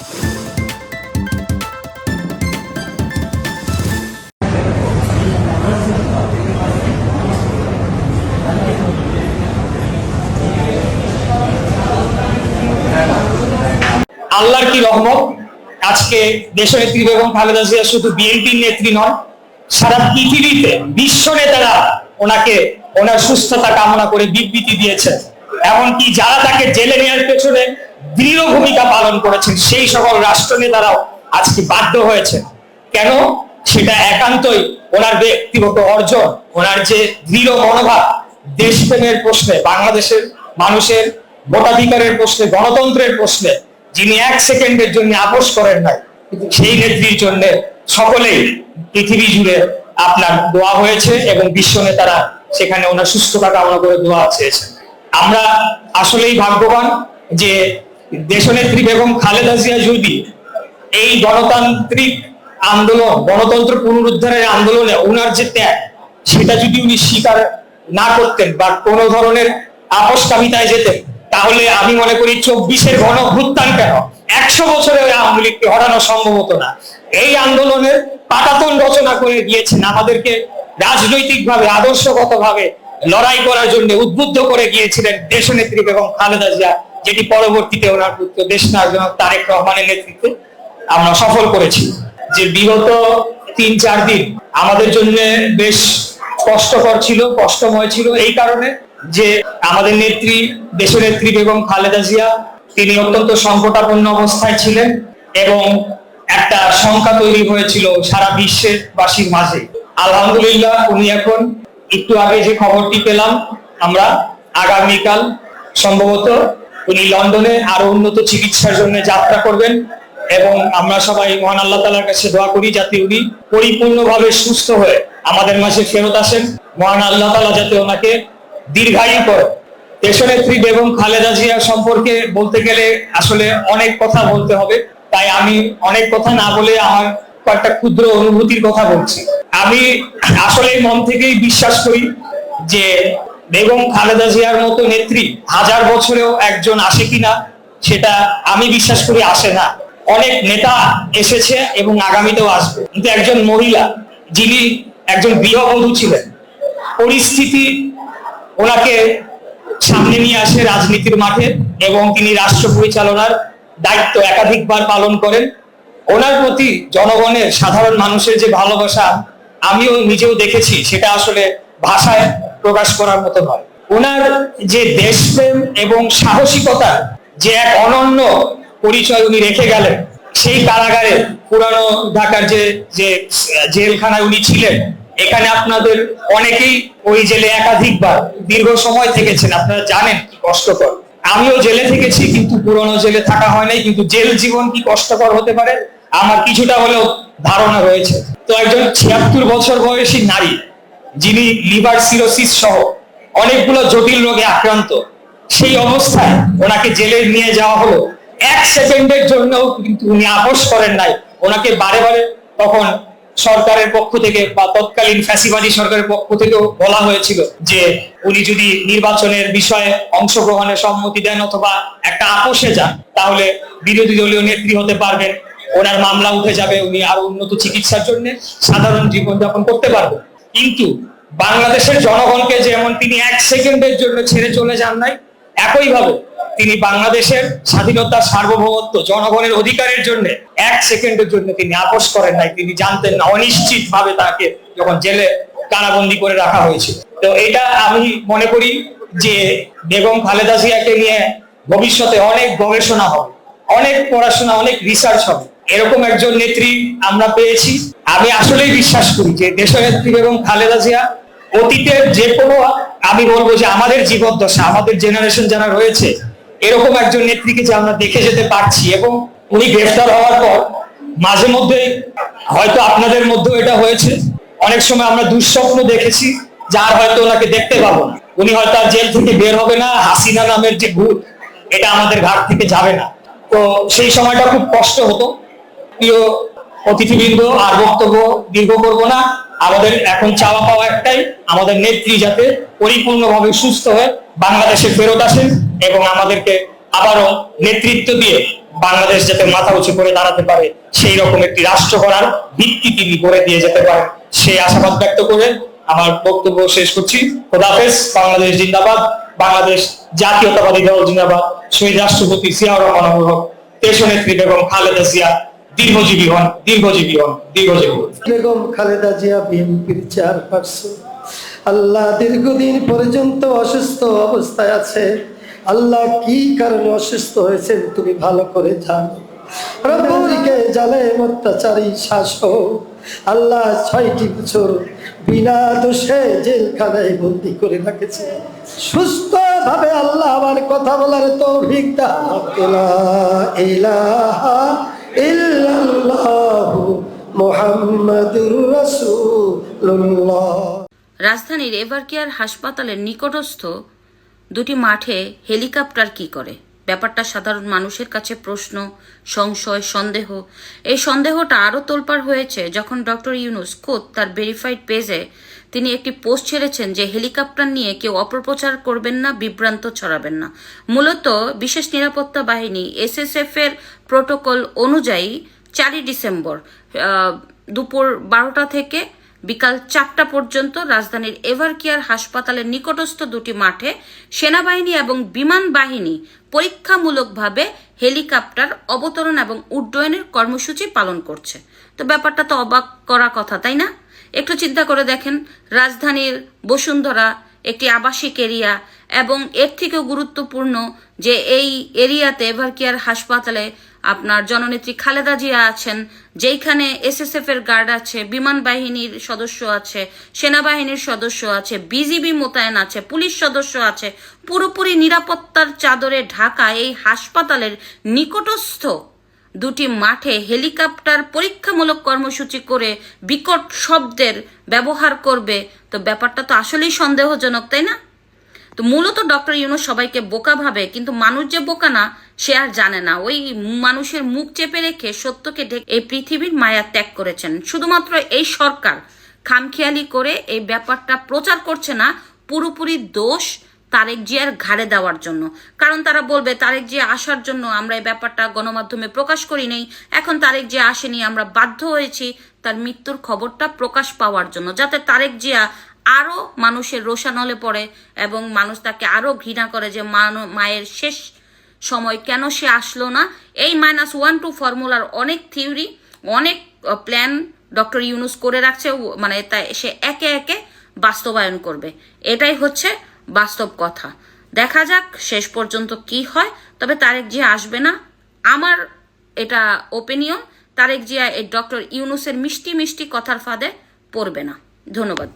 আল্লাহর কি রহমত, আজকে দেশনেত্রী বেগম খালেদা জিয়া শুধু বিএনপির নেত্রী নয়, সারা পৃথিবীতে বিশ্ব নেতারা ওনার সুস্থতা কামনা করে বিবৃতি দিয়েছেন। এমনকি যারা তাকে জেলে নেওয়ার পেছনে দৃঢ় ভূমিকা পালন করেছেন সেই সকল রাষ্ট্র নেতারাও আজকে বাধ্য হয়েছেন। কেন? সেটা একান্তই ওনার ব্যক্তিগত অর্জন, ওনার যে দৃঢ় মনোভাব, দেশপ্রেমের প্রশ্নে, বাংলাদেশের মানুষের ভোটাধিকারের প্রশ্নে, গণতন্ত্রের প্রশ্নে যিনি এক সেকেন্ডের জন্য আপোষ করেন নাই। কিন্তু সেই নেত্রীর জন্য সকলেই পৃথিবী জুড়ে আপনার দোয়া হয়েছে এবং বিশ্ব নেতারা সেখানে ওনার সুস্থতা কামনা করে দোয়া চেয়েছেন। আমরা আসলেই ভাগ্যবান যে দেশনেত্রী বেগম খালেদা জিয়া যদি এই গণতান্ত্রিক আন্দোলন, গণতন্ত্র পুনরুদ্ধারের আন্দোলনে ওনার যে ত্যাগ, সেটা যদি উনি স্বীকার না করতেন বা কোনো ধরনের আপোষকামিতায় যেতেন, তাহলে আমি মনে করি 24-এর গণঅভ্যুত্থান কেন 100 বছরে আওয়ামী লীগকে হরানো সম্ভব হতো না। এই আন্দোলনের পাটাতন রচনা করে গিয়েছেন, আমাদেরকে রাজনৈতিকভাবে, আদর্শগতভাবে লড়াই করার জন্য উদ্বুদ্ধ করে গিয়েছিলেন দেশনেত্রী বেগম খালেদা জিয়া, যেটি পরবর্তীতে ওনার পুত্র দেশনায়ক জনাব তারেক রহমানের নেতৃত্বে আমরা সফল করেছি। যে বিগত 3-4 দিন আমাদের জন্য বেশ কষ্টকর ছিল, কষ্টময় ছিল এই কারণে যে আমাদের নেত্রী, দেশনেত্রী বেগম খালেদা জিয়া তিনি অত্যন্ত সংকটাপন্ন অবস্থায় ছিলেন এবং একটা শঙ্কা তৈরি হয়েছিল সারা বিশ্বের বাসীর মাঝে। আলহামদুলিল্লাহ উনি এখন, একটু আগে যে খবরটি পেলাম আমরা, আগামীকাল সম্ভবত উনি লন্ডনে আরো উন্নত চিকিৎসার জন্য যাত্রা করবেন এবং আমরা সবাই মহান আল্লাহ তাআলার কাছে দোয়া করি যাতে উনি পরিপূর্ণভাবে সুস্থ হয়ে আমাদের মাঝে ফেরত আসেন। মহান আল্লাহ তাআলা যাতে ওনাকে দীর্ঘায়ু করে। দেশনেত্রী বেগম খালেদা জিয়া সম্পর্কে বলতে গেলে আসলে অনেক কথা বলতে হবে, তাই আমি অনেক কথা না বলে আমার কয়েকটা ক্ষুদ্র অনুভূতির কথা বলছি। আমি আসলে মন থেকেই বিশ্বাস করি যে বেগম খালেদা জিয়ার মতো নেত্রী 1000 বছরেও একজন আসে কিনা সেটা আমি বিশ্বাস করি আসে না। অনেক নেতা এসেছে এবং আগামীতেও আসবে, কিন্তু একজন মহিলা যিনি একজন গৃহবধূ ছিলেন, পরিস্থিতি ওনাকে সামনে নিয়ে আসে রাজনীতির মাঠে এবং তিনি রাষ্ট্র পরিচালনার দায়িত্ব একাধিকবার পালন করেন। ওনার প্রতি জনগণের, সাধারণ মানুষের যে ভালোবাসা আমিও নিজেও দেখেছি, সেটা আসলে ভাষায় প্রকাশ করার মতো নয়। ওনার যে দেশপ্রেম এবং সাহসিকতার যে এক অনন্য পরিচয় উনি রেখে গেলেন, সেই কারাগারে, পুরানো ঢাকার যে জেলখানায় উনি ছিলেন, এখানে আপনাদের অনেকেই ওই জেলে একাধিকবার দীর্ঘ সময় থেকেছেন, আপনারা জানেন কি কষ্টকর। আমিও জেলে থেকেছি, কিন্তু পুরনো জেলে থাকা হয় নাই, কিন্তু জেল জীবন কি কষ্টকর হতে পারে আমার কিছুটা হলেও ধারণা রয়েছে। তো একজন 76 বছর বয়সী নারী, যিনি লিভার সিরোসিস সহ অনেকগুলো জটিল রোগে আক্রান্ত, সেই অবস্থায় ওনাকে জেলে নিয়ে যাওয়া হলো। 1 সেকেন্ডের জন্য কিন্তু উনি আপোষ করেন নাই। ওনাকে বারে বারে তখন সরকারের পক্ষ থেকে বা তৎকালীন ফ্যাসিবাদী সরকারের পক্ষ থেকেও বলা হয়েছিল যে উনি যদি নির্বাচনের বিষয়ে অংশগ্রহণের সম্মতি দেন অথবা একটা আপোষে যান, তাহলে বিরোধী দলীয় নেত্রী হতে পারবেন, ওনার মামলা উঠে যাবে, উনি আরো উন্নত চিকিৎসার জন্য সাধারণ জীবনযাপন করতে পারবেন। কিন্তু বাংলাদেশের জনগণকে যেমন তিনি 1 সেকেন্ডের জন্য ছেড়ে চলে যান নাই, একইভাবে তিনি বাংলাদেশের স্বাধীনতা, সার্বভৌমত্ব, জনগণের অধিকারের জন্য 1 সেকেন্ডের জন্য তিনি আপোষ করেন নাই। তিনি জানতেন না, অনিশ্চিত ভাবে তাকে যখন জেলে কারাবন্দী করে রাখা হয়েছিল। তো এটা আমি মনে করি যে বেগম খালেদা জিয়াকে নিয়ে ভবিষ্যতে অনেক গবেষণা হবে, অনেক পড়াশোনা, অনেক রিসার্চ হবে। এরকম একজন নেত্রী আমরা পেয়েছি। আমি আসলেই বিশ্বাস করি যে দেশনেত্রী বেগম খালেদা জিয়া অতীতের যে কোনো, আমি বলবো যে আমাদের জীবদ্দশা, আমাদের জেনারেশন যারা রয়েছে, এরকম একজন নেত্রীকে যে আমরা দেখে যেতে পারছি। এবং উনি গ্রেফতার হওয়ার পর মাঝে মধ্যে, হয়তো আপনাদের মধ্যেও এটা হয়েছে, অনেক সময় আমরা দুঃস্বপ্ন দেখেছি যার হয়তো ওনাকে দেখতে পাবো না, উনি হয়তো আর জেল থেকে বের হবে না, হাসিনা নামের যে ভূত এটা আমাদের ঘাট থেকে যাবে না। তো সেই সময়টা খুব কষ্ট হতো। প্রিয় অতিথিবৃন্দ, আর বক্তব্য দীর্ঘ করবো না। আমাদের এখন চাওয়া পাওয়া একটাই, আমাদের নেত্রী যাতে পরিপূর্ণভাবে সুস্থ হয়ে বাংলাদেশে ফেরত আসেন এবং আমাদেরকে আবারও নেতৃত্ব দিয়ে বাংলাদেশ যাতে মাথা উঁচু করে দাঁড়াতে পারে সেই রকম একটি রাষ্ট্র করার ভিত্তি তিনি করে দিয়ে যেতে পারেন, সেই আশাবাদ ব্যক্ত করে আমার বক্তব্য শেষ করছি। খোদা হাফেজ। বাংলাদেশ জিন্দাবাদ, বাংলাদেশ জাতীয়তাবাদী দল জিন্দাবাদ, শহীদ রাষ্ট্রপতি জিয়াউর রহমান হক, দেশনেত্রী বেগম খালেদা জিয়া দীর্ঘজীবী হন, দীর্ঘজীবী হন, দীর্ঘজীবী হন। বেগম খালেদা জিয়া বিএনপির চেয়ারপারসন, আল্লাহ দীর্ঘদিন পর্যন্ত অসুস্থ অবস্থায় আছে। আল্লাহ কি কারণে অসুস্থ হয়েছেন তুমি ভালো করে জানো। রব্বুলকে জালেম অত্যাচারী শাসক আল্লাহ 6টি বছর বিনা দোষে জেলখানায় বন্দি করে রেখেছে। সুস্থ ভাবে আল্লাহ আমার কথা বলার তৌফিক দাও। লা ইলাহা ইল্লাল্লাহু মুহাম্মাদুর রাসূলুল্লাহ। রাজধানীর এভারকেয়ার হাসপাতালের নিকটস্থ দুটি মাঠে হেলিকপ্টার কি করে? ব্যাপারটা সাধারণ মানুষের কাছে প্রশ্ন, সংশয়, সন্দেহ। এই সন্দেহটা আরও তোলপাড় হয়েছে যখন ডক্টর ইউনূস খোদ তার ভেরিফাইড পেজে তিনি একটি পোস্ট ছেড়েছেন যে হেলিকপ্টার নিয়ে কেউ অপপ্রচার করবেন না, বিভ্রান্ত ছড়াবেন না। মূলত বিশেষ নিরাপত্তা বাহিনী SSF এর প্রোটোকল অনুযায়ী 4 ডিসেম্বর দুপুর 12টা থেকে বিকাল 4টা পর্যন্ত রাজধানীর এভারকেয়ার হাসপাতালের নিকটস্থ দুটি মাঠে সেনাবাহিনী এবং বিমান বাহিনী পরীক্ষামূলকভাবে হেলিকপ্টার অবতরণ এবং উড্ডয়নের কর্মসূচি পালন করছে। তো ব্যাপারটা তো অবাক করা কথা, তাই না? একটু চিন্তা করে দেখেন, রাজধানীর বসুন্ধরা একটি আবাসিক এরিয়া এবং এর থেকেও গুরুত্বপূর্ণ যে এই এরিয়াতে এভারকেয়ার হাসপাতালে আপনার জননেত্রী খালেদা জিয়া আছেন, যেইখানে SSF এর গার্ড আছে, বিমান বাহিনীর সদস্য আছে, সেনাবাহিনীর সদস্য আছে, বিজিবি মোতায়েন আছে, পুলিশ সদস্য আছে। পুরোপুরি নিরাপত্তার চাদরে ঢাকা এই হাসপাতালের নিকটস্থ দুটি মাঠে হেলিকপ্টার পরীক্ষামূলক কর্মসূচি করে বিকট শব্দের ব্যবহার করবে, তো ব্যাপারটা তো আসলেই সন্দেহজনক, তাই না? তো মূলত ডক্টর ইউনূস সবাইকে বোকা ভাবে, কিন্তু মানুষ যে বোকা না সে আর জানে না। ওই মানুষের মুখ চেপে রেখে সত্যকে ঢেকে এই পৃথিবীর মায়া ত্যাগ করেছেন। শুধুমাত্র এই সরকার খামখেয়ালি করে এই ব্যাপারটা প্রচার করছে না, পুরোপুরি দোষ তারেক জিয়ার ঘাড়ে দেওয়ার জন্য। কারণ তারা বলবে তারেক জিয়া আসার জন্য আমরা এই ব্যাপারটা গণমাধ্যমে প্রকাশ করি নাই, এখন তারেক জিয়া আসেনি, আমরা বাধ্য হয়েছি তার মৃত্যুর খবরটা প্রকাশ পাওয়ার জন্য, যাতে তারেক জিয়া আরো মানুষের রোষানলে পড়ে এবং মানুষ তাকে আরো ঘৃণা করে যে মায়ের শেষ সময় কেন সে আসলো না। এই -1 2 ফর্মুলার অনেক থিওরি, অনেক প্ল্যান ডক্টর ইউনূস করে রাখছে, মানে তাই সে একে একে বাস্তবায়ন করবে। এটাই হচ্ছে বাস্তব কথা। দেখা যাক শেষ পর্যন্ত কি হয়। তবে তারেক জিয়া আসবে না, আমার এটা ওপিনিয়ন। তারেক জিয়া এই ডক্টর ইউনূসের মিষ্টি মিষ্টি কথার ফাঁদে পড়বে না। ধন্যবাদ।